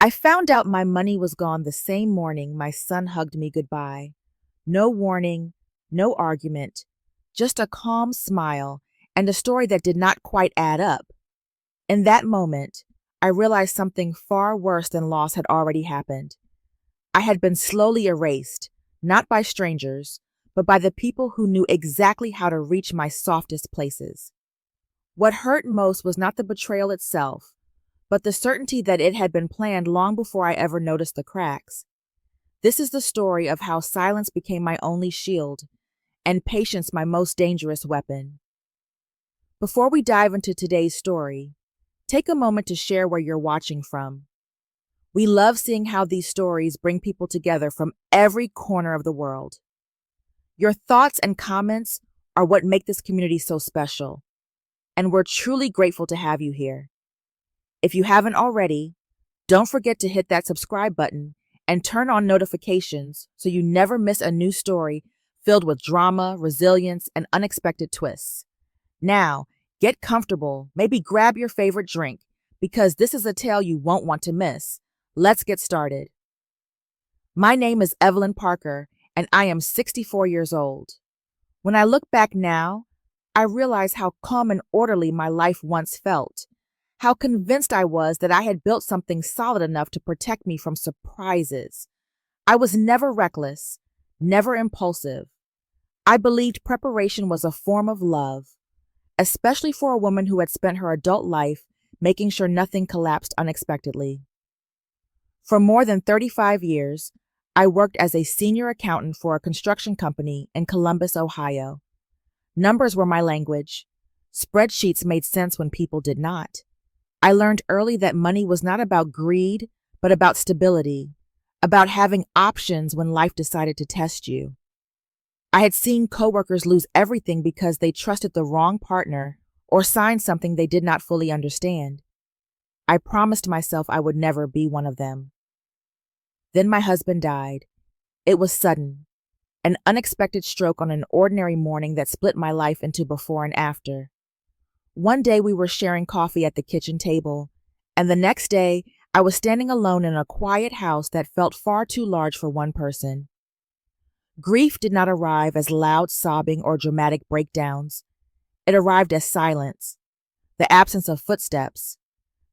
I found out my money was gone the same morning my son hugged me goodbye. No warning, no argument, just a calm smile and a story that did not quite add up. In that moment, I realized something far worse than loss had already happened. I had been slowly erased, not by strangers, but by the people who knew exactly how to reach my softest places. What hurt most was not the betrayal itself, but the certainty that it had been planned long before I ever noticed the cracks. This is the story of how silence became my only shield and patience my most dangerous weapon. Before we dive into today's story, take a moment to share where you're watching from. We love seeing how these stories bring people together from every corner of the world. Your thoughts and comments are what make this community so special, and we're truly grateful to have you here. If you haven't already, don't forget to hit that subscribe button and turn on notifications so you never miss a new story filled with drama, resilience, and unexpected twists. Now, get comfortable, maybe grab your favorite drink, because this is a tale you won't want to miss. Let's get started. My name is Evelyn Parker, and I am 64 years old. When I look back now, I realize how calm and orderly my life once felt, how convinced I was that I had built something solid enough to protect me from surprises. I was never reckless, never impulsive. I believed preparation was a form of love, especially for a woman who had spent her adult life making sure nothing collapsed unexpectedly. For more than 35 years, I worked as a senior accountant for a construction company in Columbus, Ohio. Numbers were my language. Spreadsheets made sense when people did not. I learned early that money was not about greed, but about stability, about having options when life decided to test you. I had seen coworkers lose everything because they trusted the wrong partner or signed something they did not fully understand. I promised myself I would never be one of them. Then my husband died. It was sudden, an unexpected stroke on an ordinary morning that split my life into before and after. One day we were sharing coffee at the kitchen table, and the next day I was standing alone in a quiet house that felt far too large for one person. Grief did not arrive as loud sobbing or dramatic breakdowns. It arrived as silence, the absence of footsteps,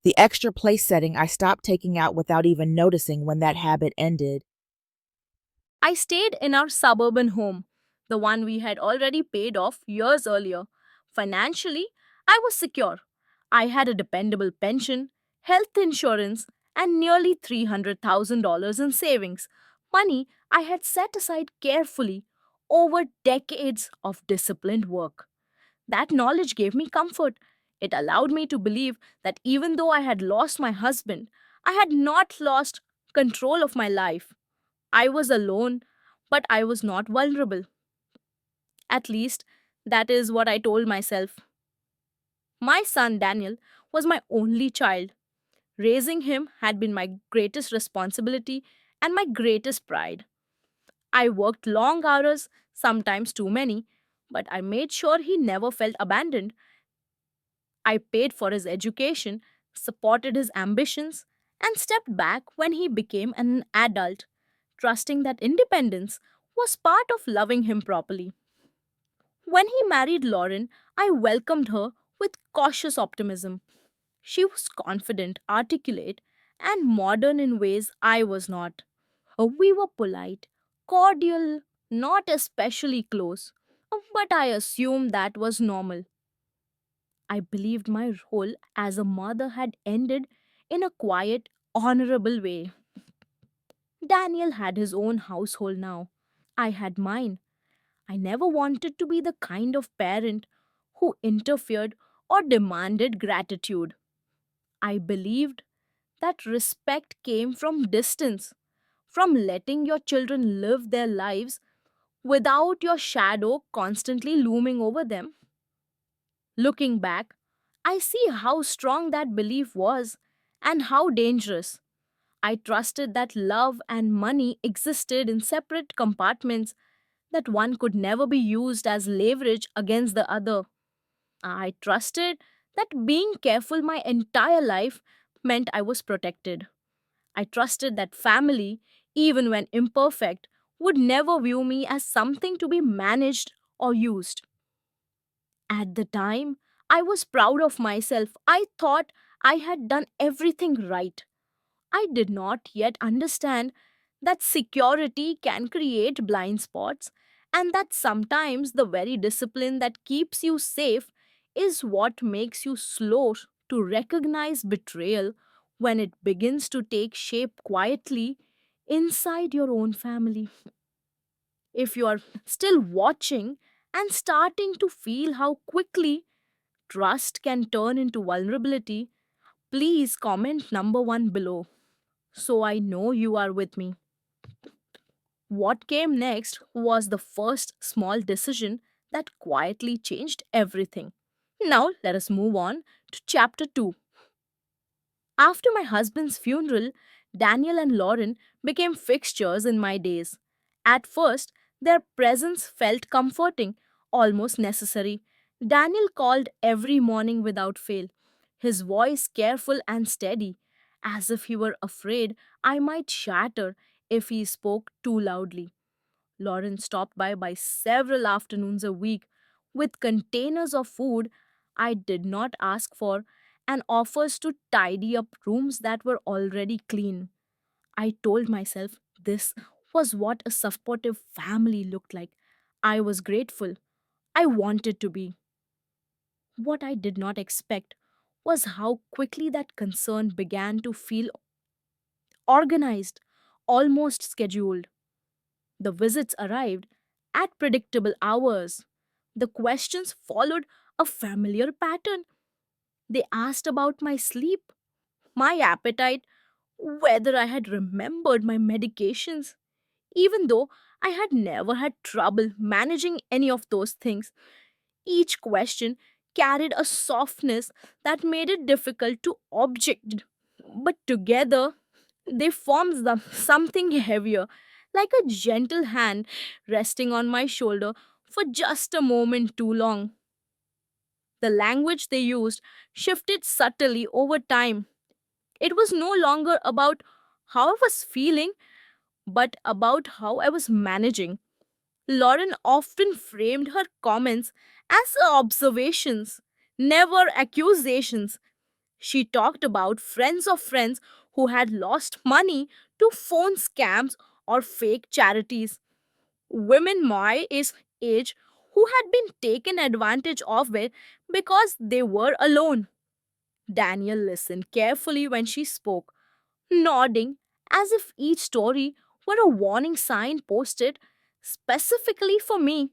the extra place setting I stopped taking out without even noticing when that habit ended. I stayed in our suburban home, the one we had already paid off years earlier. Financially, I was secure. I had a dependable pension, health insurance, and nearly $300,000 in savings, money I had set aside carefully over decades of disciplined work. That knowledge gave me comfort. It allowed me to believe that even though I had lost my husband, I had not lost control of my life. I was alone, but I was not vulnerable. At least, that is what I told myself. My son Daniel was my only child. Raising him had been my greatest responsibility and my greatest pride. I worked long hours, sometimes too many, but I made sure he never felt abandoned. I paid for his education, supported his ambitions, and stepped back when he became an adult, trusting that independence was part of loving him properly. When he married Lauren, I welcomed her with cautious optimism. She was confident, articulate, and modern in ways I was not. We were polite, cordial, not especially close, but I assumed that was normal. I believed my role as a mother had ended in a quiet, honorable way. Daniel had his own household now. I had mine. I never wanted to be the kind of parent who interfered or demanded gratitude. I believed that respect came from distance, from letting your children live their lives without your shadow constantly looming over them. Looking back, I see how strong that belief was and how dangerous. I trusted that love and money existed in separate compartments, that one could never be used as leverage against the other. I trusted that being careful my entire life meant I was protected. I trusted that family, even when imperfect, would never view me as something to be managed or used. At the time, I was proud of myself. I thought I had done everything right. I did not yet understand that security can create blind spots and that sometimes the very discipline that keeps you safe is what makes you slow to recognize betrayal when it begins to take shape quietly inside your own family. If you are still watching and starting to feel how quickly trust can turn into vulnerability, please comment number one below so I know you are with me. What came next was the first small decision that quietly changed everything. Now, let us move on to chapter 2. After my husband's funeral, Daniel and Lauren became fixtures in my days. At first, their presence felt comforting, almost necessary. Daniel called every morning without fail, his voice careful and steady, as if he were afraid I might shatter if he spoke too loudly. Lauren stopped by several afternoons a week with containers of food I did not ask for and offers to tidy up rooms that were already clean. I told myself this was what a supportive family looked like. I was grateful. I wanted to be. What I did not expect was how quickly that concern began to feel organized, almost scheduled. The visits arrived at predictable hours. The questions followed a familiar pattern. They asked about my sleep, my appetite, whether I had remembered my medications, even though I had never had trouble managing any of those things. Each question carried a softness that made it difficult to object. But together, they formed something heavier, like a gentle hand resting on my shoulder for just a moment too long. The language they used shifted subtly over time. It was no longer about how I was feeling, but about how I was managing. Lauren often framed her comments as observations, never accusations. She talked about friends of friends who had lost money to phone scams or fake charities. Women age who had been taken advantage of it because they were alone. Daniel listened carefully when she spoke, nodding as if each story were a warning sign posted specifically for me.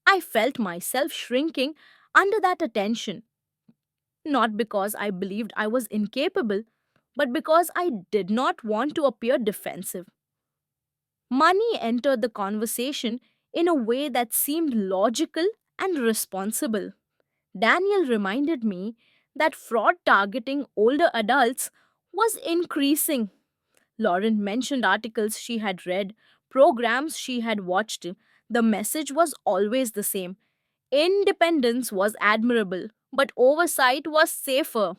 I felt myself shrinking under that attention, not because I believed I was incapable, but because I did not want to appear defensive. Money entered the conversation in a way that seemed logical and responsible. Daniel reminded me that fraud targeting older adults was increasing. Lauren mentioned articles she had read, programs she had watched. The message was always the same: independence was admirable, but oversight was safer.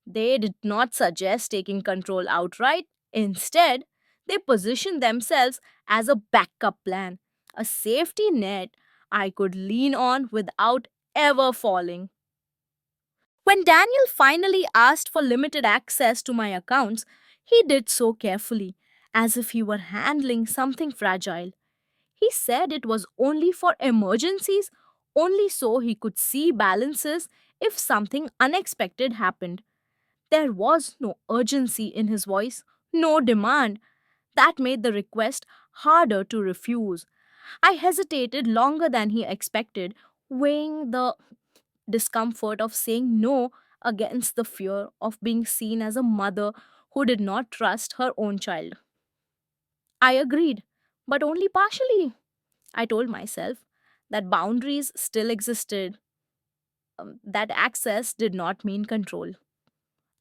They did not suggest taking control outright. Instead, they positioned themselves as a backup plan, a safety net I could lean on without ever falling. When Daniel finally asked for limited access to my accounts, he did so carefully, as if he were handling something fragile. He said it was only for emergencies, only so he could see balances if something unexpected happened. There was no urgency in his voice, no demand. That made the request harder to refuse. I hesitated longer than he expected, weighing the discomfort of saying no against the fear of being seen as a mother who did not trust her own child. I agreed, but only partially. I told myself that boundaries still existed, that access did not mean control.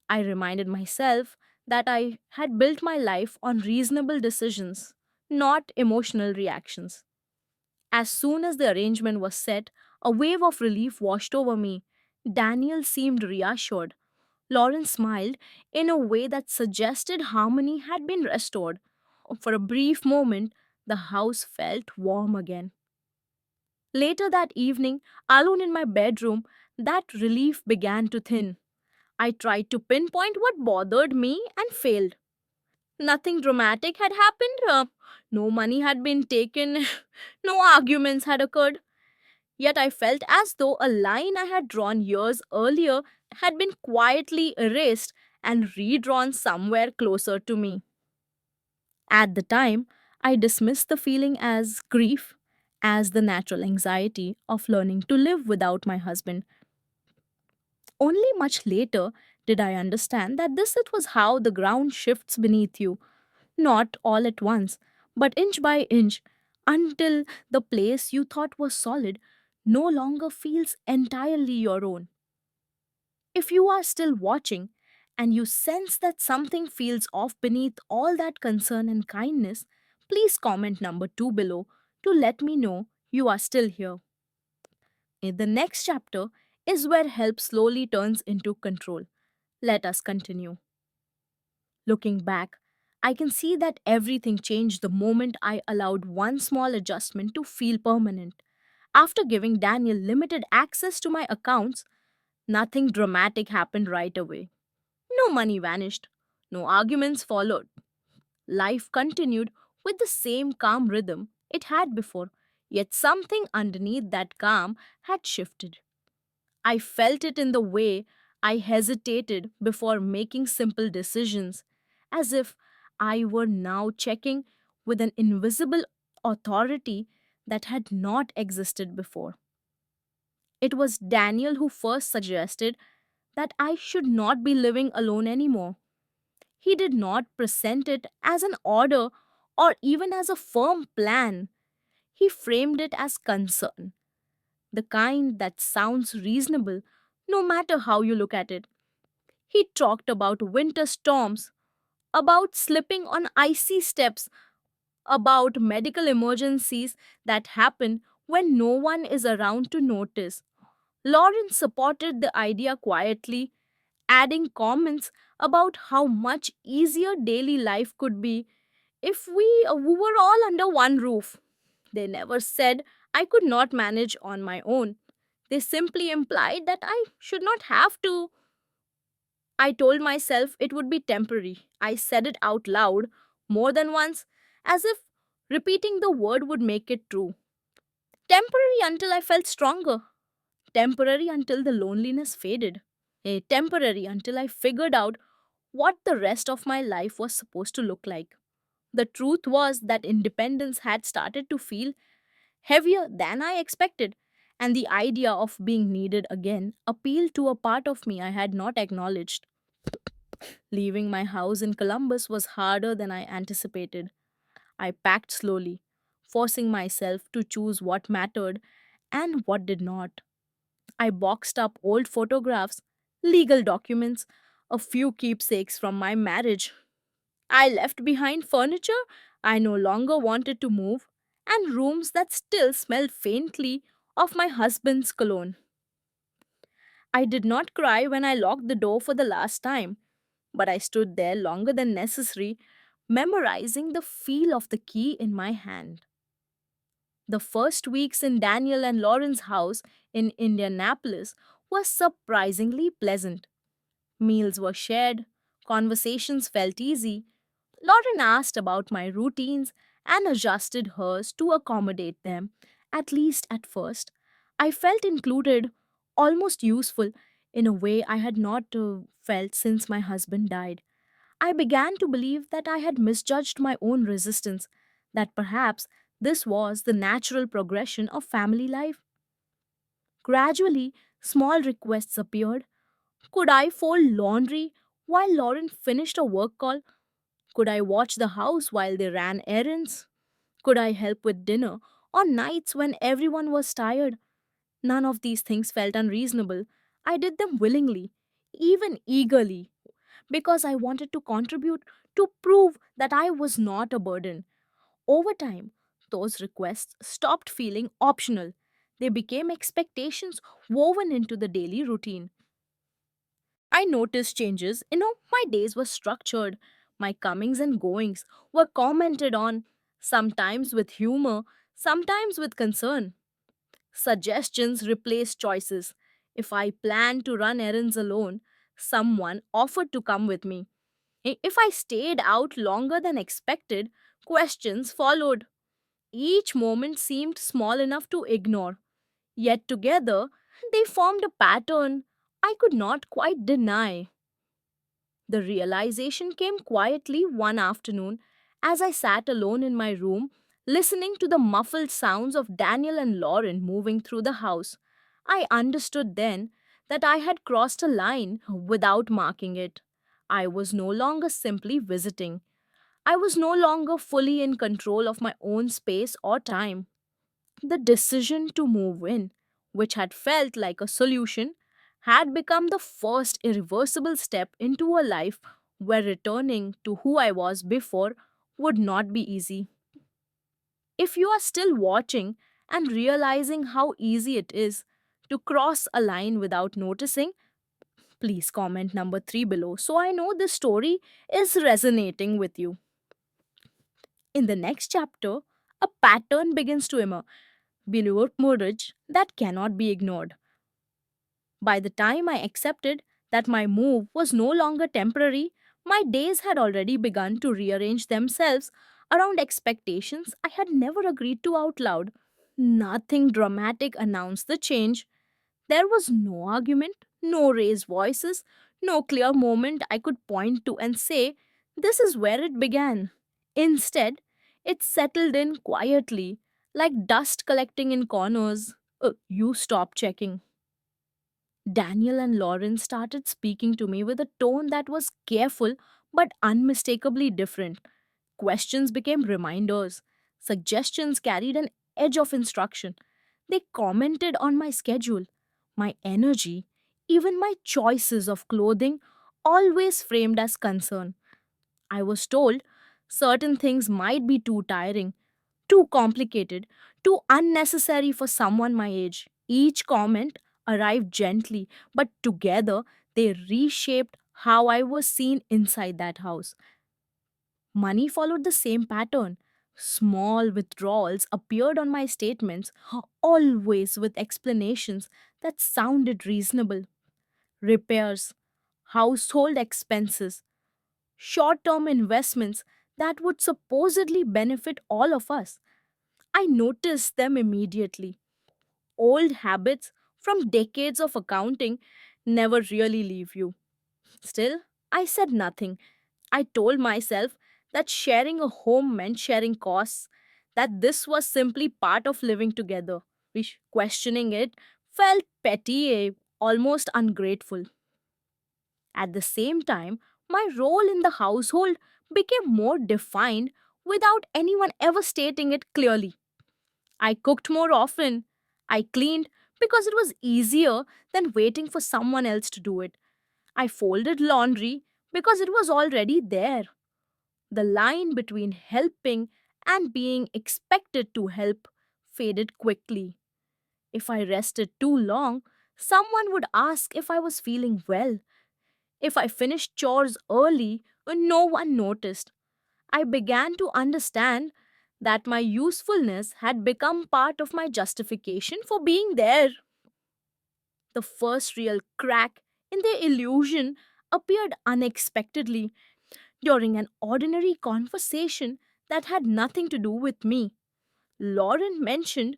I reminded myself that I had built my life on reasonable decisions, not emotional reactions. As soon as the arrangement was set, a wave of relief washed over me. Daniel seemed reassured. Lauren smiled in a way that suggested harmony had been restored. For a brief moment, the house felt warm again. Later that evening, alone in my bedroom, that relief began to thin. I tried to pinpoint what bothered me and failed. Nothing dramatic had happened. No money had been taken. No arguments had occurred. Yet I felt as though a line I had drawn years earlier had been quietly erased and redrawn somewhere closer to me. At the time, I dismissed the feeling as grief, as the natural anxiety of learning to live without my husband. Only much later did I understand that this it was how the ground shifts beneath you, not all at once, but inch by inch, until the place you thought was solid no longer feels entirely your own. If you are still watching and you sense that something feels off beneath all that concern and kindness, please comment number 2 below to let me know you are still here. In the next chapter is where help slowly turns into control. Let us continue. Looking back, I can see that everything changed the moment I allowed one small adjustment to feel permanent. After giving Daniel limited access to my accounts, nothing dramatic happened right away. No money vanished, no arguments followed. Life continued with the same calm rhythm it had before, yet something underneath that calm had shifted. I felt it in the way I hesitated before making simple decisions, as if I were now checking with an invisible authority that had not existed before. It was Daniel who first suggested that I should not be living alone anymore. He did not present it as an order or even as a firm plan. He framed it as concern, the kind that sounds reasonable no matter how you look at it. He talked about winter storms, about slipping on icy steps, about medical emergencies that happen when no one is around to notice. Lawrence supported the idea quietly, adding comments about how much easier daily life could be if we were all under one roof. They never said I could not manage on my own. They simply implied that I should not have to. I told myself it would be temporary. I said it out loud more than once, as if repeating the word would make it true. Temporary until I felt stronger. Temporary until the loneliness faded. Temporary until I figured out what the rest of my life was supposed to look like. The truth was that independence had started to feel heavier than I expected, and the idea of being needed again appealed to a part of me I had not acknowledged. Leaving my house in Columbus was harder than I anticipated. I packed slowly, forcing myself to choose what mattered and what did not. I boxed up old photographs, legal documents, a few keepsakes from my marriage. I left behind furniture I no longer wanted to move and rooms that still smelled faintly of my husband's cologne. I did not cry when I locked the door for the last time, but I stood there longer than necessary, memorizing the feel of the key in my hand. The first weeks in Daniel and Lauren's house in Indianapolis were surprisingly pleasant. Meals were shared, conversations felt easy. Lauren asked about my routines and adjusted hers to accommodate them, at least at first. I felt included, almost useful, in a way I had not felt since my husband died. I began to believe that I had misjudged my own resistance, that perhaps this was the natural progression of family life. Gradually, small requests appeared. Could I fold laundry while Lauren finished a work call? Could I watch the house while they ran errands? Could I help with dinner on nights when everyone was tired? None of these things felt unreasonable. I did them willingly, even eagerly, because I wanted to contribute to prove that I was not a burden. Over time, those requests stopped feeling optional. They became expectations woven into the daily routine. I noticed changes. My days were structured. My comings and goings were commented on, sometimes with humor, sometimes with concern. Suggestions replaced choices. If I planned to run errands alone, someone offered to come with me. If I stayed out longer than expected, questions followed. Each moment seemed small enough to ignore, yet together they formed a pattern I could not quite deny. The realization came quietly one afternoon as I sat alone in my room, listening to the muffled sounds of Daniel and Lauren moving through the house. I understood then that I had crossed a line without marking it. I was no longer simply visiting. I was no longer fully in control of my own space or time. The decision to move in, which had felt like a solution, had become the first irreversible step into a life where returning to who I was before would not be easy. If you are still watching and realizing how easy it is to cross a line without noticing, please comment number 3 below so I know this story is resonating with you. In the next chapter, a pattern begins to emerge that cannot be ignored. By the time I accepted that my move was no longer temporary, my days had already begun to rearrange themselves around expectations I had never agreed to out loud. Nothing dramatic announced the change. There was no argument, no raised voices, no clear moment I could point to and say, this is where it began. Instead, it settled in quietly, like dust collecting in corners. You stop checking. Daniel and Lauren started speaking to me with a tone that was careful but unmistakably different. Questions became reminders, suggestions carried an edge of instruction. They commented on my schedule, my energy, even my choices of clothing, always framed as concern. I was told certain things might be too tiring, too complicated, too unnecessary for someone my age. Each comment arrived gently, but together they reshaped how I was seen inside that house. Money followed the same pattern. Small withdrawals appeared on my statements, always with explanations that sounded reasonable. Repairs, household expenses, short term investments that would supposedly benefit all of us. I noticed them immediately. Old habits from decades of accounting never really leave you. Still, I said nothing. I told myself that sharing a home meant sharing costs, that this was simply part of living together. Which questioning it felt petty, almost ungrateful. At the same time, my role in the household became more defined without anyone ever stating it clearly. I cooked more often. I cleaned because it was easier than waiting for someone else to do it. I folded laundry because it was already there. The line between helping and being expected to help faded quickly. If I rested too long, someone would ask if I was feeling well. If I finished chores early, no one noticed. I began to understand that my usefulness had become part of my justification for being there. The first real crack in the illusion appeared unexpectedly during an ordinary conversation that had nothing to do with me. Lauren mentioned,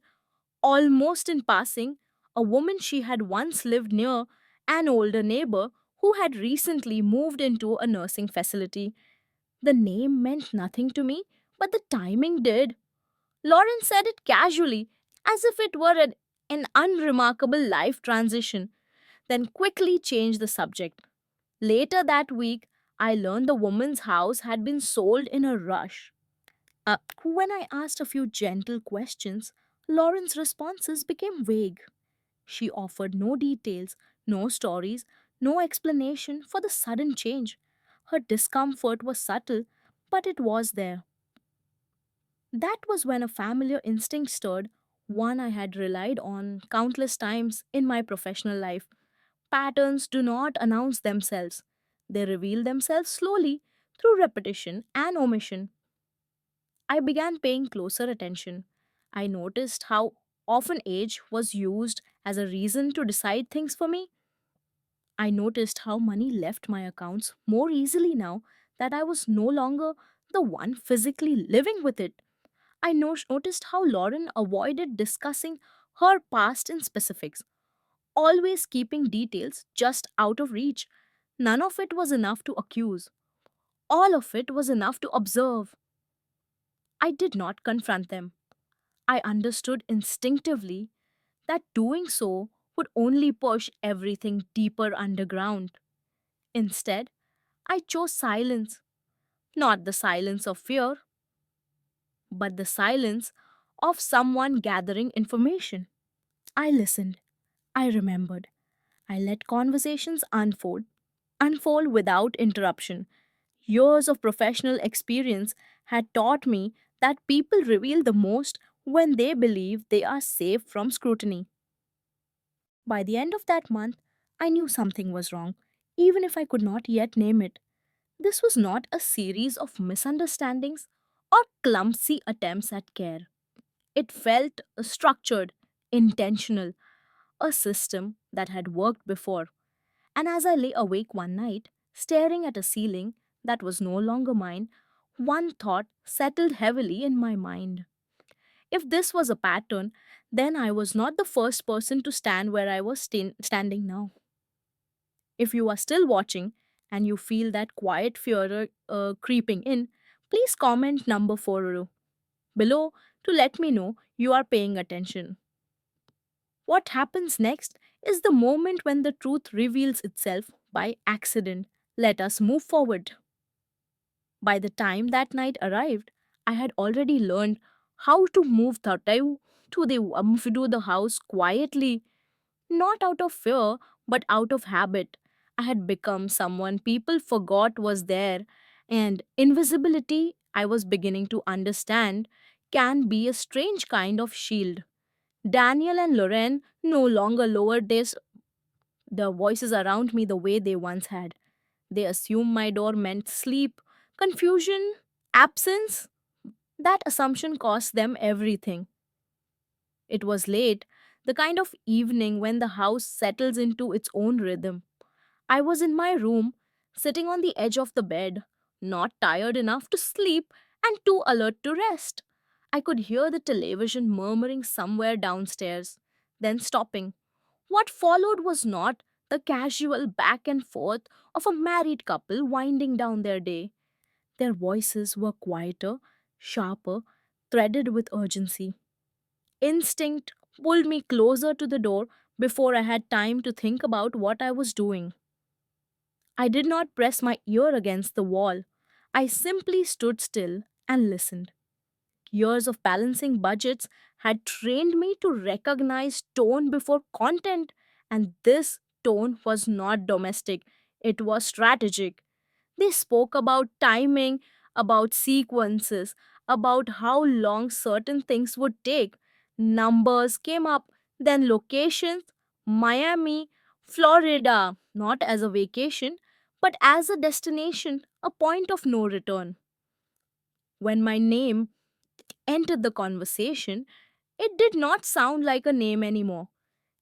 almost in passing, a woman she had once lived near, an older neighbor who had recently moved into a nursing facility. The name meant nothing to me, but the timing did. Lauren said it casually, as if it were an unremarkable life transition, then quickly changed the subject. Later that week, I learned the woman's house had been sold in a rush. When I asked a few gentle questions, Lauren's responses became vague. She offered no details, no stories, no explanation for the sudden change. Her discomfort was subtle, but it was there. That was when a familiar instinct stirred, one I had relied on countless times in my professional life. Patterns do not announce themselves, they reveal themselves slowly through repetition and omission. I began paying closer attention. I noticed how often age was used as a reason to decide things for me. I noticed how money left my accounts more easily now that I was no longer the one physically living with it. Noticed how Lauren avoided discussing her past in specifics, always keeping details just out of reach. None of it was enough to accuse, all of it was enough to observe. I did not confront them. I understood instinctively that doing so would only push everything deeper underground. Instead, I chose silence, not the silence of fear, but the silence of someone gathering information. I listened, I remembered, I let conversations unfold without interruption. Years of professional experience had taught me that people reveal the most when they believe they are safe from scrutiny. By the end of that month, I knew something was wrong, even if I could not yet name it. This was not a series of misunderstandings or clumsy attempts at care. It felt structured, intentional, a system that had worked before. And as I lay awake one night, staring at a ceiling that was no longer mine, one thought settled heavily in my mind. If this was a pattern, then I was not the first person to stand where I was standing now. If you are still watching and you feel that quiet fear creeping in, please comment number 4 below to let me know you are paying attention. What happens next is the moment when the truth reveals itself by accident. Let us move forward. By the time that night arrived, I had already learned how to move to the house quietly, not out of fear, but out of habit. I had become someone people forgot was there, and invisibility, I was beginning to understand, can be a strange kind of shield. Daniel and Loren no longer lowered their voices around me the way they once had. They assumed my door meant sleep, confusion, absence. That assumption cost them everything. It was late, the kind of evening when the house settles into its own rhythm. I was in my room, sitting on the edge of the bed, not tired enough to sleep and too alert to rest. I could hear the television murmuring somewhere downstairs, then stopping. What followed was not the casual back and forth of a married couple winding down their day. Their voices were quieter, sharper, threaded with urgency. Instinct pulled me closer to the door before I had time to think about what I was doing. I did not press my ear against the wall. I simply stood still and listened. Years of balancing budgets had trained me to recognize tone before content, and this tone was not domestic, it was strategic. They spoke about timing, about sequences, about how long certain things would take. Numbers came up, then locations, Miami, Florida, not as a vacation, but as a destination, a point of no return. When my name entered the conversation, it did not sound like a name anymore.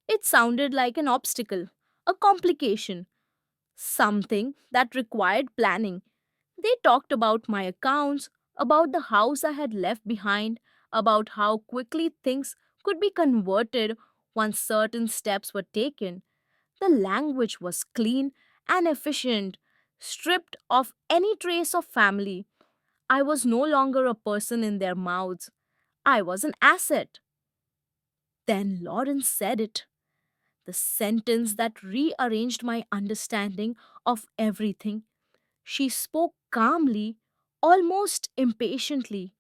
It sounded like an obstacle, a complication, something that required planning. They talked about my accounts, about the house I had left behind, about how quickly things could be converted once certain steps were taken. The language was clean and efficient, stripped of any trace of family. I was no longer a person in their mouths. I was an asset. Then Lawrence said it, the sentence that rearranged my understanding of everything. She spoke calmly, almost impatiently,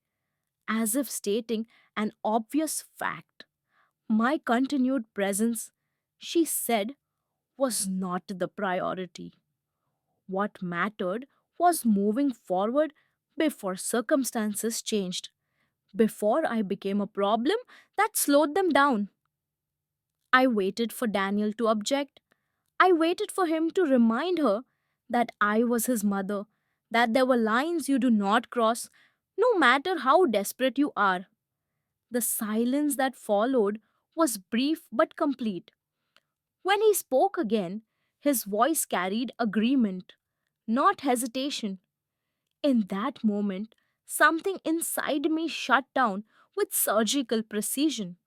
as if stating an obvious fact. My continued presence, she said, was not the priority. What mattered was moving forward before circumstances changed, before I became a problem that slowed them down. I waited for Daniel to object. I waited for him to remind her that I was his mother, that there were lines you do not cross, no matter how desperate you are. The silence that followed was brief but complete. When he spoke again, his voice carried agreement, not hesitation. In that moment, something inside me shut down with surgical precision.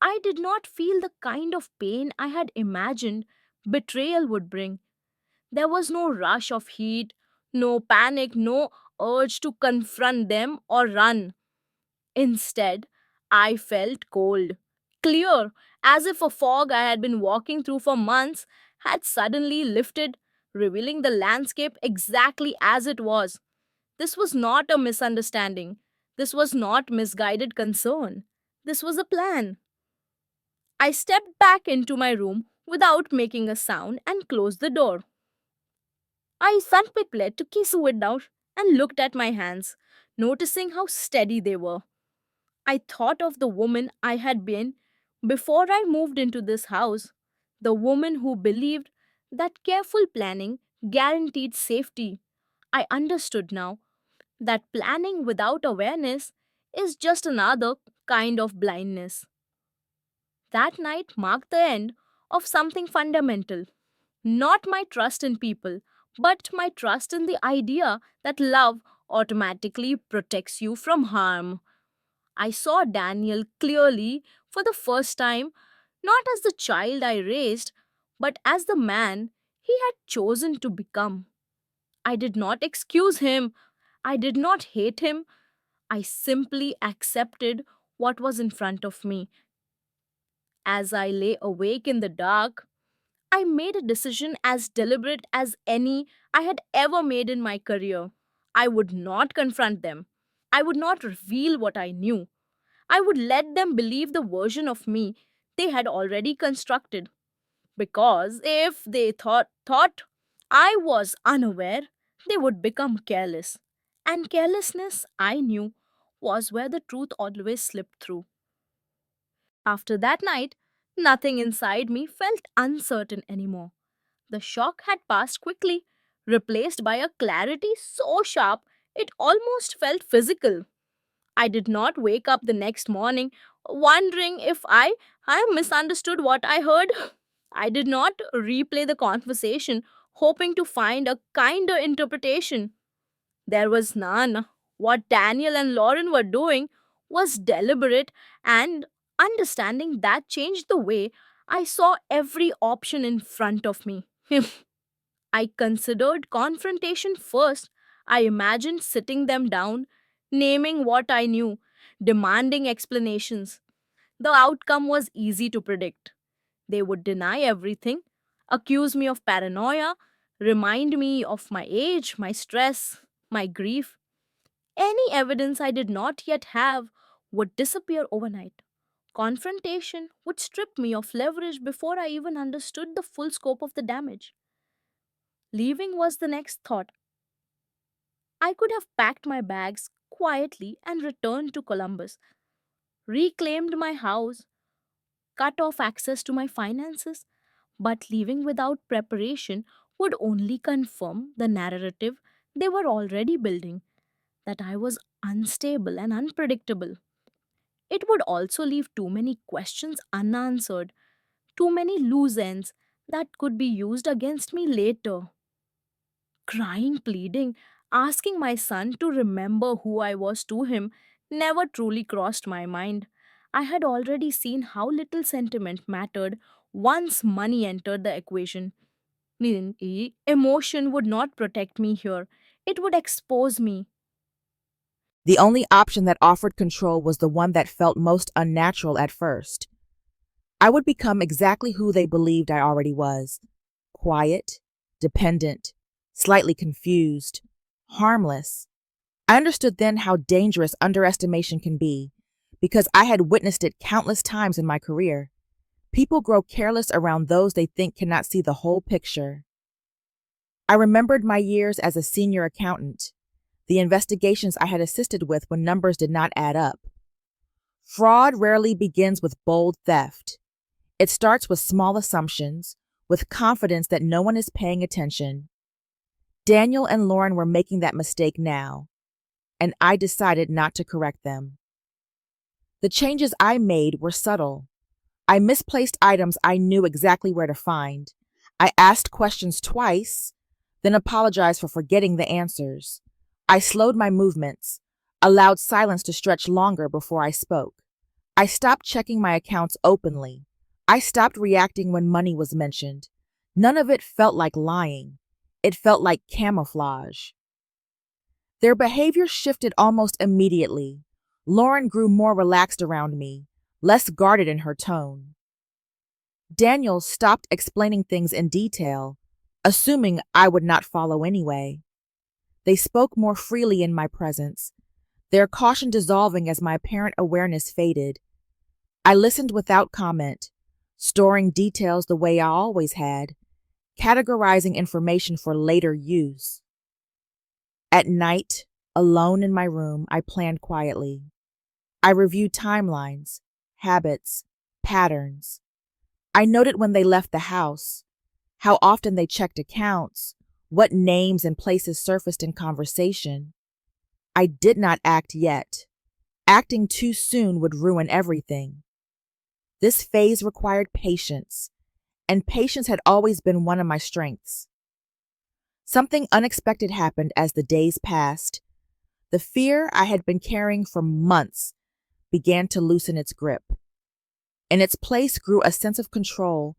I did not feel the kind of pain I had imagined betrayal would bring. There was no rush of heat, no panic, no urge to confront them or run. Instead, I felt cold, clear, as if a fog I had been walking through for months had suddenly lifted, revealing the landscape exactly as it was. This was not a misunderstanding. This was not misguided concern. This was a plan. I stepped back into my room without making a sound and closed the door. I sunpickled to kiss it down and looked at my hands, noticing how steady they were. I thought of the woman I had been before I moved into this house, the woman who believed that careful planning guaranteed safety. I understood now that planning without awareness is just another kind of blindness. That night marked the end of something fundamental. Not my trust in people, but my trust in the idea that love automatically protects you from harm. I saw Daniel clearly for the first time, not as the child I raised, but as the man he had chosen to become. I did not excuse him, I did not hate him, I simply accepted what was in front of me. As I lay awake in the dark, I made a decision as deliberate as any I had ever made in my career. I would not confront them. I would not reveal what I knew. I would let them believe the version of me they had already constructed. Because if they thought I was unaware, they would become careless. And carelessness, I knew, was where the truth always slipped through. After that night, nothing inside me felt uncertain anymore. The shock had passed quickly, replaced by a clarity so sharp it almost felt physical. I did not wake up the next morning wondering if I misunderstood what I heard. I did not replay the conversation hoping to find a kinder interpretation. There was none. What Daniel and Lauren were doing was deliberate, and understanding that changed the way I saw every option in front of me. I considered confrontation first. I imagined sitting them down, naming what I knew, demanding explanations. The outcome was easy to predict. They would deny everything, accuse me of paranoia, remind me of my age, my stress, my grief. Any evidence I did not yet have would disappear overnight. Confrontation would strip me of leverage before I even understood the full scope of the damage. Leaving was the next thought. I could have packed my bags quietly and returned to Columbus, reclaimed my house, cut off access to my finances, but leaving without preparation would only confirm the narrative they were already building, that I was unstable and unpredictable. It would also leave too many questions unanswered, too many loose ends that could be used against me later. Crying, pleading, asking my son to remember who I was to him never truly crossed my mind. I had already seen how little sentiment mattered once money entered the equation. Emotion would not protect me here, it would expose me. The only option that offered control was the one that felt most unnatural at first. I would become exactly who they believed I already was: quiet, dependent, slightly confused, harmless. I understood then how dangerous underestimation can be, because I had witnessed it countless times in my career. People grow careless around those they think cannot see the whole picture. I remembered my years as a senior accountant, the investigations I had assisted with when numbers did not add up. Fraud rarely begins with bold theft. It starts with small assumptions, with confidence that no one is paying attention. Daniel and Lauren were making that mistake now, and I decided not to correct them. The changes I made were subtle. I misplaced items I knew exactly where to find. I asked questions twice, then apologized for forgetting the answers. I slowed my movements, allowed silence to stretch longer before I spoke. I stopped checking my accounts openly. I stopped reacting when money was mentioned. None of it felt like lying. It felt like camouflage. Their behavior shifted almost immediately. Lauren grew more relaxed around me, less guarded in her tone. Daniel stopped explaining things in detail, assuming I would not follow anyway. They spoke more freely in my presence, their caution dissolving as my apparent awareness faded. I listened without comment, storing details the way I always had, categorizing information for later use. At night, alone in my room, I planned quietly. I reviewed timelines, habits, patterns. I noted when they left the house, how often they checked accounts, what names and places surfaced in conversation. I did not act yet. Acting too soon would ruin everything. This phase required patience, and patience had always been one of my strengths. Something unexpected happened as the days passed. The fear I had been carrying for months began to loosen its grip. In its place grew a sense of control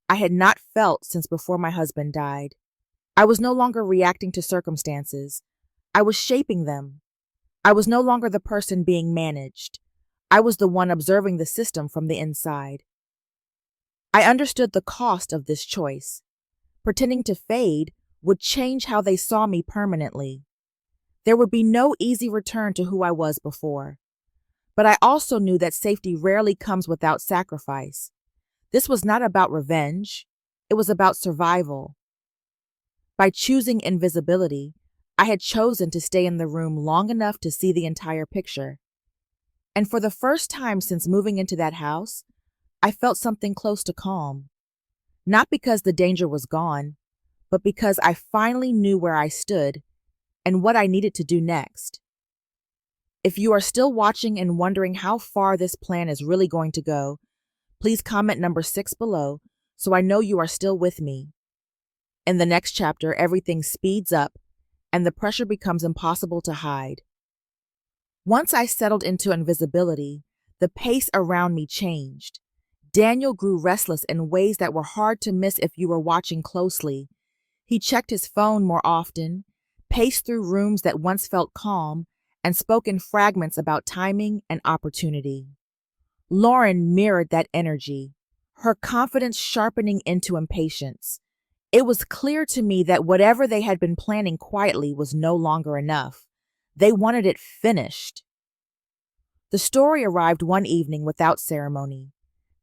I had not felt since before my husband died. I was no longer reacting to circumstances. I was shaping them. I was no longer the person being managed. I was the one observing the system from the inside. I understood the cost of this choice. Pretending to fade would change how they saw me permanently. There would be no easy return to who I was before. But I also knew that safety rarely comes without sacrifice. This was not about revenge. It was about survival. By choosing invisibility, I had chosen to stay in the room long enough to see the entire picture. And for the first time since moving into that house, I felt something close to calm. Not because the danger was gone, but because I finally knew where I stood and what I needed to do next. If you are still watching and wondering how far this plan is really going to go, please comment number 6 below so I know you are still with me. In the next chapter, everything speeds up and the pressure becomes impossible to hide. Once I settled into invisibility, the pace around me changed. Daniel grew restless in ways that were hard to miss if you were watching closely. He checked his phone more often, paced through rooms that once felt calm, and spoke in fragments about timing and opportunity. Lauren mirrored that energy, her confidence sharpening into impatience. It was clear to me that whatever they had been planning quietly was no longer enough. They wanted it finished. The story arrived one evening without ceremony.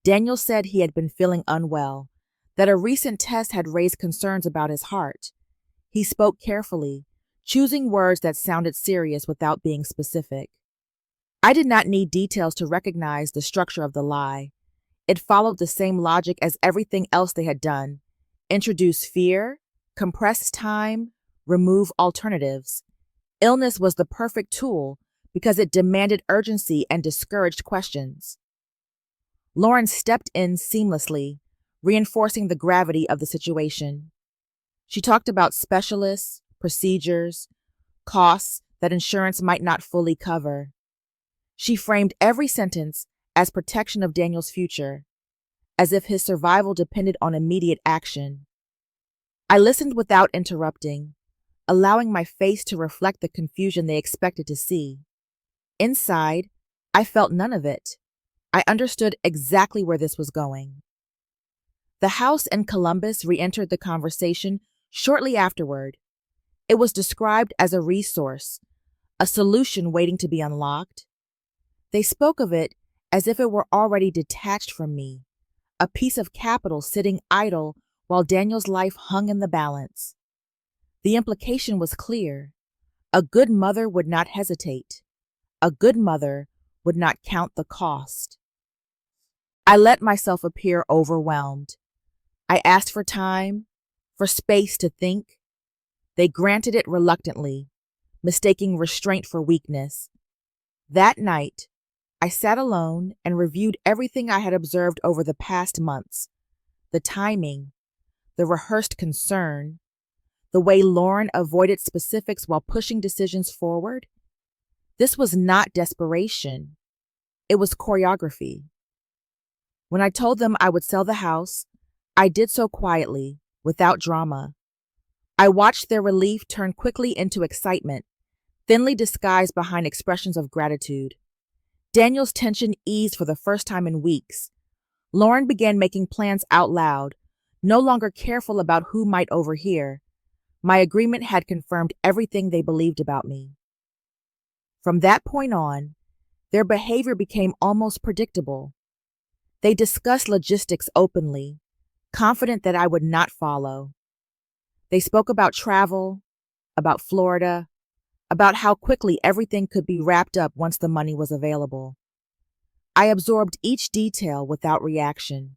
Daniel said he had been feeling unwell, that a recent test had raised concerns about his heart. He spoke carefully, choosing words that sounded serious without being specific. I did not need details to recognize the structure of the lie. It followed the same logic as everything else they had done: introduce fear, compress time, remove alternatives. Illness was the perfect tool because it demanded urgency and discouraged questions. Lauren stepped in seamlessly, reinforcing the gravity of the situation. She talked about specialists, procedures, costs that insurance might not fully cover. She framed every sentence as protection of Daniel's future, as if his survival depended on immediate action. I listened without interrupting, allowing my face to reflect the confusion they expected to see. Inside, I felt none of it. I understood exactly where this was going. The house in Columbus re-entered the conversation shortly afterward. It was described as a resource, a solution waiting to be unlocked. They spoke of it as if it were already detached from me, a piece of capital sitting idle while Daniel's life hung in the balance. The implication was clear. A good mother would not hesitate. A good mother would not count the cost. I let myself appear overwhelmed. I asked for time, for space to think. They granted it reluctantly, mistaking restraint for weakness. That night, I sat alone and reviewed everything I had observed over the past months: the timing, the rehearsed concern, the way Lauren avoided specifics while pushing decisions forward. This was not desperation, it was choreography. When I told them I would sell the house, I did so quietly, without drama. I watched their relief turn quickly into excitement, thinly disguised behind expressions of gratitude. Daniel's tension eased for the first time in weeks. Lauren began making plans out loud, no longer careful about who might overhear. My agreement had confirmed everything they believed about me. From that point on, their behavior became almost predictable. They discussed logistics openly, confident that I would not follow. They spoke about travel, about Florida, about how quickly everything could be wrapped up once the money was available. I absorbed each detail without reaction,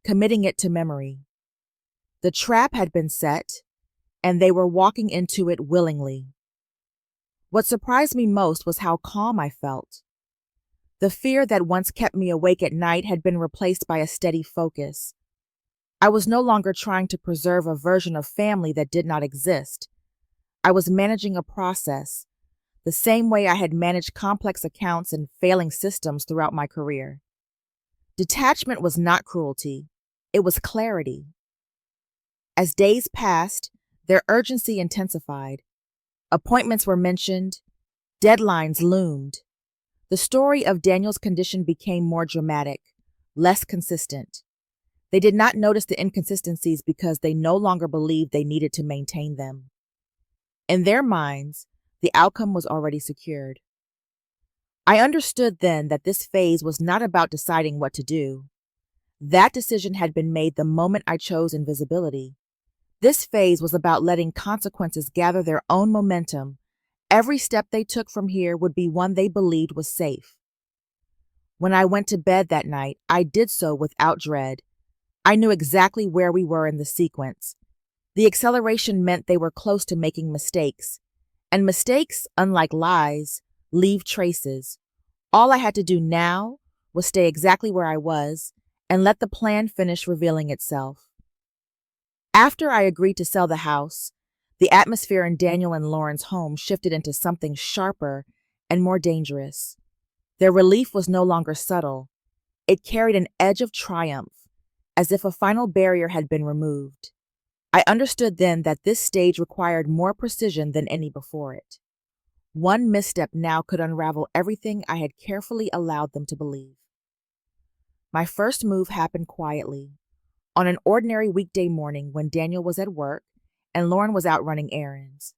committing it to memory. The trap had been set, and they were walking into it willingly. What surprised me most was how calm I felt. The fear that once kept me awake at night had been replaced by a steady focus. I was no longer trying to preserve a version of family that did not exist. I was managing a process, the same way I had managed complex accounts and failing systems throughout my career. Detachment was not cruelty, it was clarity. As days passed, their urgency intensified. Appointments were mentioned, deadlines loomed. The story of Daniel's condition became more dramatic, less consistent. They did not notice the inconsistencies because they no longer believed they needed to maintain them. In their minds, the outcome was already secured. I understood then that this phase was not about deciding what to do. That decision had been made the moment I chose invisibility. This phase was about letting consequences gather their own momentum. Every step they took from here would be one they believed was safe. When I went to bed that night, I did so without dread. I knew exactly where we were in the sequence. The acceleration meant they were close to making mistakes. And mistakes, unlike lies, leave traces. All I had to do now was stay exactly where I was and let the plan finish revealing itself. After I agreed to sell the house, the atmosphere in Daniel and Lauren's home shifted into something sharper and more dangerous. Their relief was no longer subtle. It carried an edge of triumph, as if a final barrier had been removed. I understood then that this stage required more precision than any before it. One misstep now could unravel everything I had carefully allowed them to believe. My first move happened quietly, on an ordinary weekday morning when Daniel was at work and Lauren was out running errands.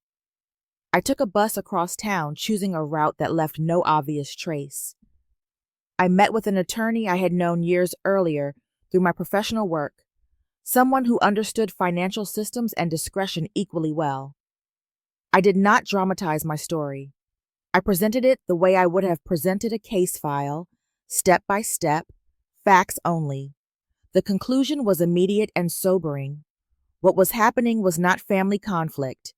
I took a bus across town, choosing a route that left no obvious trace. I met with an attorney I had known years earlier through my professional work, someone who understood financial systems and discretion equally well. I did not dramatize my story. I presented it the way I would have presented a case file, step by step, facts only. The conclusion was immediate and sobering. What was happening was not family conflict.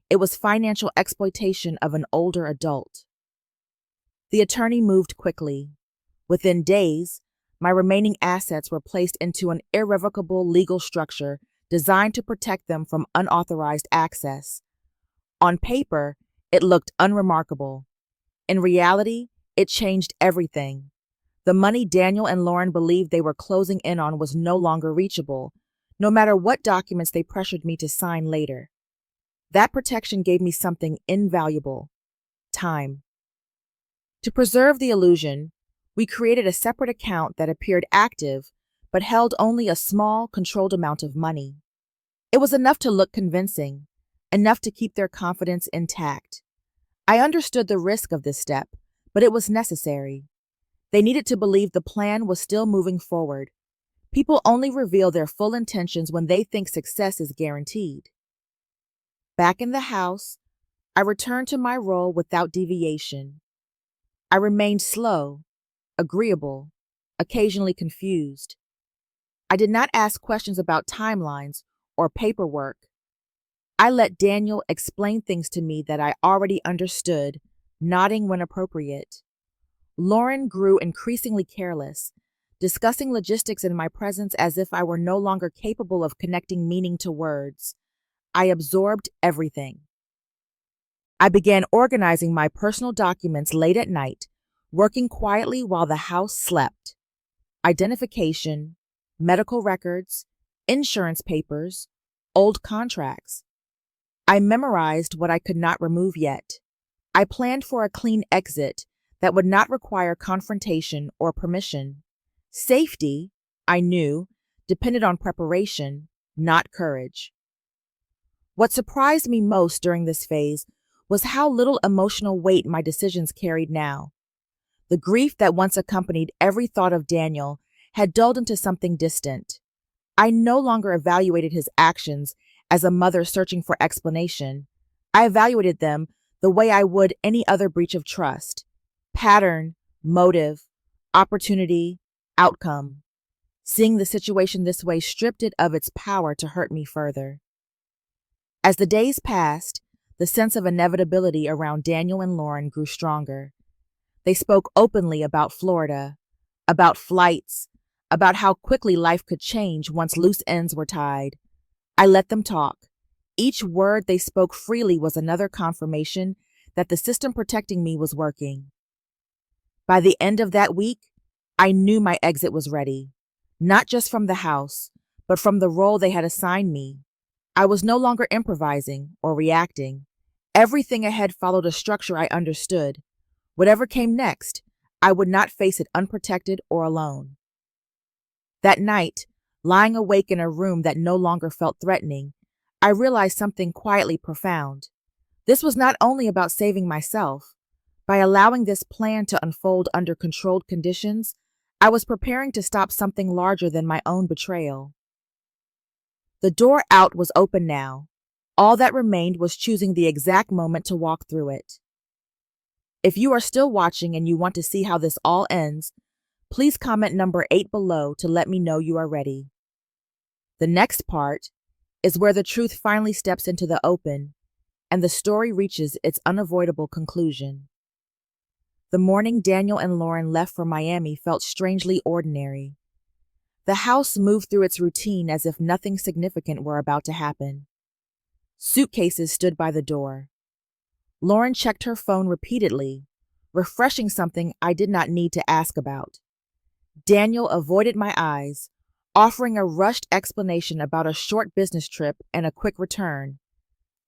It was financial exploitation of an older adult. The attorney moved quickly. Within days, my remaining assets were placed into an irrevocable legal structure designed to protect them from unauthorized access. On paper, it looked unremarkable. In reality, it changed everything. The money Daniel and Lauren believed they were closing in on was no longer reachable, no matter what documents they pressured me to sign later. That protection gave me something invaluable: time. To preserve the illusion, we created a separate account that appeared active but held only a small, controlled amount of money. It was enough to look convincing, enough to keep their confidence intact. I understood the risk of this step, but it was necessary. They needed to believe the plan was still moving forward. People only reveal their full intentions when they think success is guaranteed. Back in the house, I returned to my role without deviation. I remained slow, agreeable, occasionally confused. I did not ask questions about timelines or paperwork. I let Daniel explain things to me that I already understood, nodding when appropriate. Lauren grew increasingly careless, discussing logistics in my presence as if I were no longer capable of connecting meaning to words. I absorbed everything. I began organizing my personal documents late at night, working quietly while the house slept. Identification, medical records, insurance papers, old contracts. I memorized what I could not remove yet. I planned for a clean exit that would not require confrontation or permission. Safety, I knew, depended on preparation, not courage. What surprised me most during this phase was how little emotional weight my decisions carried now. The grief that once accompanied every thought of Daniel had dulled into something distant. I no longer evaluated his actions as a mother searching for explanation. I evaluated them the way I would any other breach of trust: pattern, motive, opportunity, outcome. Seeing the situation this way stripped it of its power to hurt me further. As the days passed, the sense of inevitability around Daniel and Lauren grew stronger. They spoke openly about Florida, about flights, about how quickly life could change once loose ends were tied. I let them talk. Each word they spoke freely was another confirmation that the system protecting me was working. By the end of that week, I knew my exit was ready, not just from the house, but from the role they had assigned me. I was no longer improvising or reacting. Everything ahead followed a structure I understood. Whatever came next, I would not face it unprotected or alone. That night, lying awake in a room that no longer felt threatening, I realized something quietly profound. This was not only about saving myself. By allowing this plan to unfold under controlled conditions, I was preparing to stop something larger than my own betrayal. The door out was open now. All that remained was choosing the exact moment to walk through it. If you are still watching and you want to see how this all ends, please comment number 8 below to let me know you are ready. The next part is where the truth finally steps into the open and the story reaches its unavoidable conclusion. The morning Daniel and Lauren left for Miami felt strangely ordinary. The house moved through its routine as if nothing significant were about to happen. Suitcases stood by the door. Lauren checked her phone repeatedly, refreshing something I did not need to ask about. Daniel avoided my eyes, offering a rushed explanation about a short business trip and a quick return.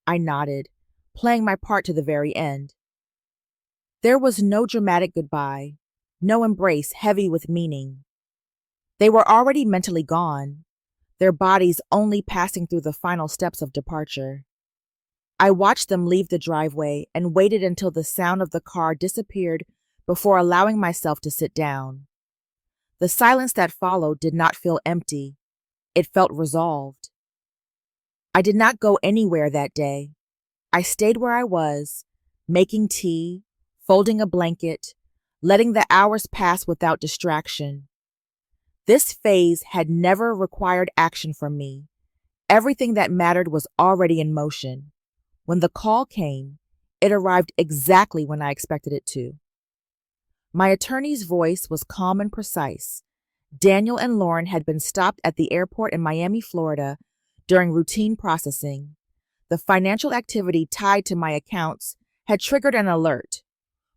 I nodded, playing my part to the very end. There was no dramatic goodbye, no embrace heavy with meaning. They were already mentally gone, their bodies only passing through the final steps of departure. I watched them leave the driveway and waited until the sound of the car disappeared before allowing myself to sit down. The silence that followed did not feel empty. It felt resolved. I did not go anywhere that day. I stayed where I was, making tea, folding a blanket, letting the hours pass without distraction. This phase had never required action from me. Everything that mattered was already in motion. When the call came, it arrived exactly when I expected it to. My attorney's voice was calm and precise. Daniel and Lauren had been stopped at the airport in Miami, Florida, during routine processing. The financial activity tied to my accounts had triggered an alert.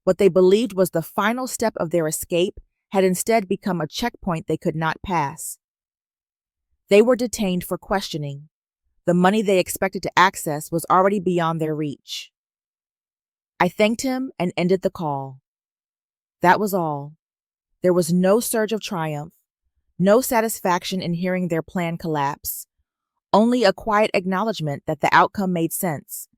What they believed was the final step of their escape had instead become a checkpoint they could not pass. They were detained for questioning. The money they expected to access was already beyond their reach. I thanked him and ended the call. That was all. There was no surge of triumph, no satisfaction in hearing their plan collapse, only a quiet acknowledgement that the outcome made sense.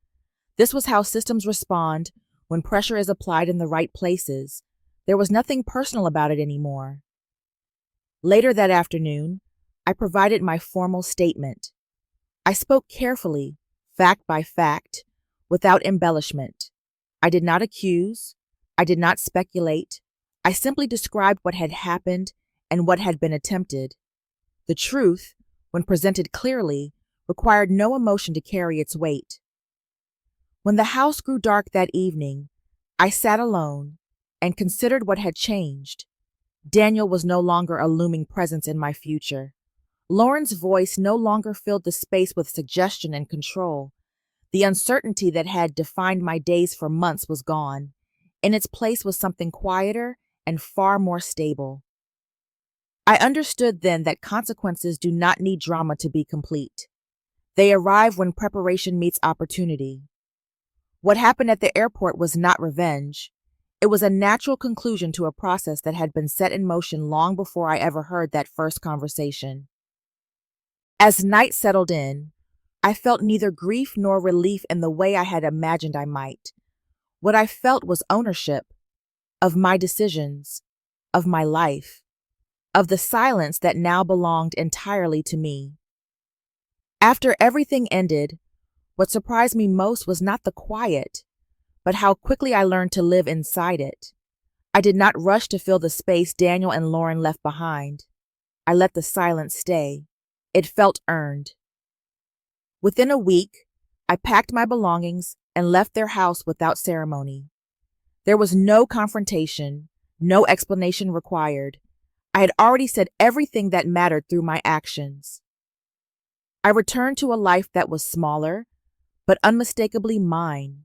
This was how systems respond when pressure is applied in the right places. There was nothing personal about it anymore. Later that afternoon, I provided my formal statement. I spoke carefully, fact by fact, without embellishment. I did not accuse. I did not speculate. I simply described what had happened and what had been attempted. The truth, when presented clearly, required no emotion to carry its weight. When the house grew dark that evening, I sat alone and considered what had changed. Daniel was no longer a looming presence in my future. Lauren's voice no longer filled the space with suggestion and control. The uncertainty that had defined my days for months was gone. In its place was something quieter and far more stable. I understood then that consequences do not need drama to be complete. They arrive when preparation meets opportunity. What happened at the airport was not revenge. It was a natural conclusion to a process that had been set in motion long before I ever heard that first conversation. As night settled in, I felt neither grief nor relief in the way I had imagined I might. What I felt was ownership of my decisions, of my life, of the silence that now belonged entirely to me. After everything ended, what surprised me most was not the quiet, but how quickly I learned to live inside it. I did not rush to fill the space Daniel and Lauren left behind. I let the silence stay. It felt earned. Within a week, I packed my belongings and left their house without ceremony. There was no confrontation, no explanation required. I had already said everything that mattered through my actions. I returned to a life that was smaller, but unmistakably mine.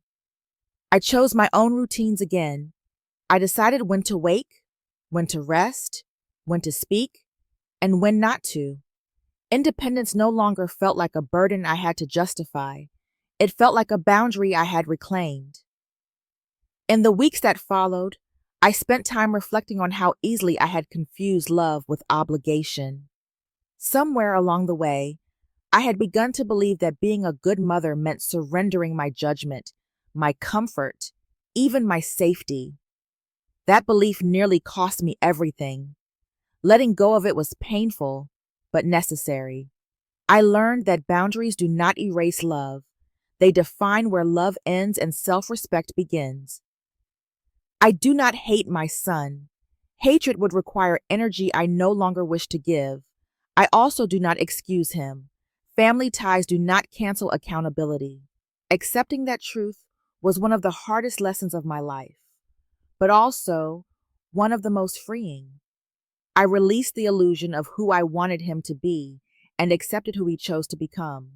I chose my own routines again. I decided when to wake, when to rest, when to speak, and when not to. Independence no longer felt like a burden I had to justify. It felt like a boundary I had reclaimed. In the weeks that followed, I spent time reflecting on how easily I had confused love with obligation. Somewhere along the way, I had begun to believe that being a good mother meant surrendering my judgment, my comfort, even my safety. That belief nearly cost me everything. Letting go of it was painful, but necessary. I learned that boundaries do not erase love. They define where love ends and self-respect begins. I do not hate my son. Hatred would require energy I no longer wish to give. I also do not excuse him. Family ties do not cancel accountability. Accepting that truth was one of the hardest lessons of my life, but also one of the most freeing. I released the illusion of who I wanted him to be and accepted who he chose to become.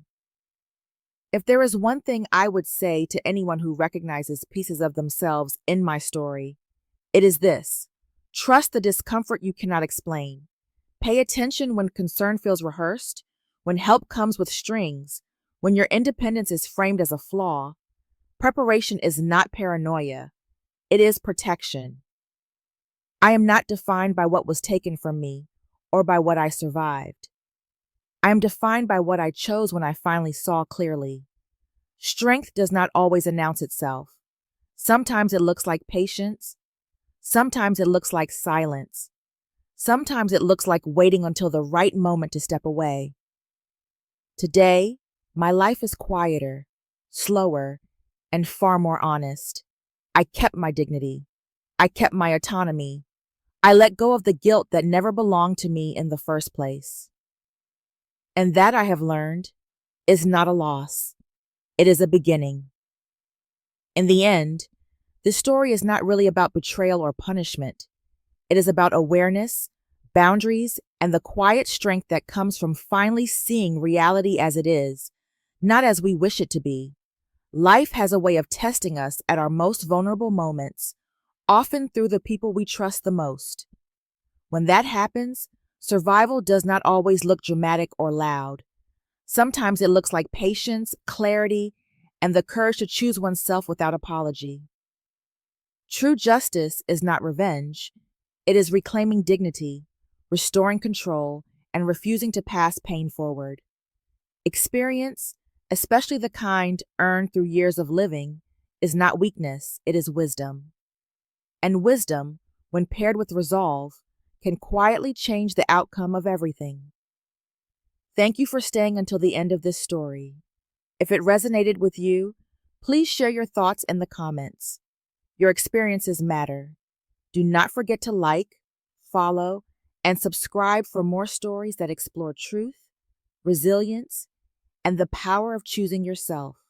If there is one thing I would say to anyone who recognizes pieces of themselves in my story, it is this: trust the discomfort you cannot explain. Pay attention when concern feels rehearsed, when help comes with strings, when your independence is framed as a flaw. Preparation is not paranoia. It is protection. I am not defined by what was taken from me or by what I survived. I am defined by what I chose when I finally saw clearly. Strength does not always announce itself. Sometimes it looks like patience. Sometimes it looks like silence. Sometimes it looks like waiting until the right moment to step away. Today, my life is quieter, slower, and far more honest. I kept my dignity. I kept my autonomy. I let go of the guilt that never belonged to me in the first place. And that, I have learned, is not a loss. It is a beginning. In the end, this story is not really about betrayal or punishment. It is about awareness, boundaries, and the quiet strength that comes from finally seeing reality as it is, not as we wish it to be. Life has a way of testing us at our most vulnerable moments, often through the people we trust the most. When that happens, survival does not always look dramatic or loud. Sometimes it looks like patience, clarity, and the courage to choose oneself without apology. True justice is not revenge. It is reclaiming dignity, restoring control, and refusing to pass pain forward. Experience, especially the kind earned through years of living, is not weakness, it is wisdom. And wisdom, when paired with resolve, can quietly change the outcome of everything. Thank you for staying until the end of this story. If it resonated with you, please share your thoughts in the comments. Your experiences matter. Do not forget to like, follow, and subscribe for more stories that explore truth, resilience, and the power of choosing yourself.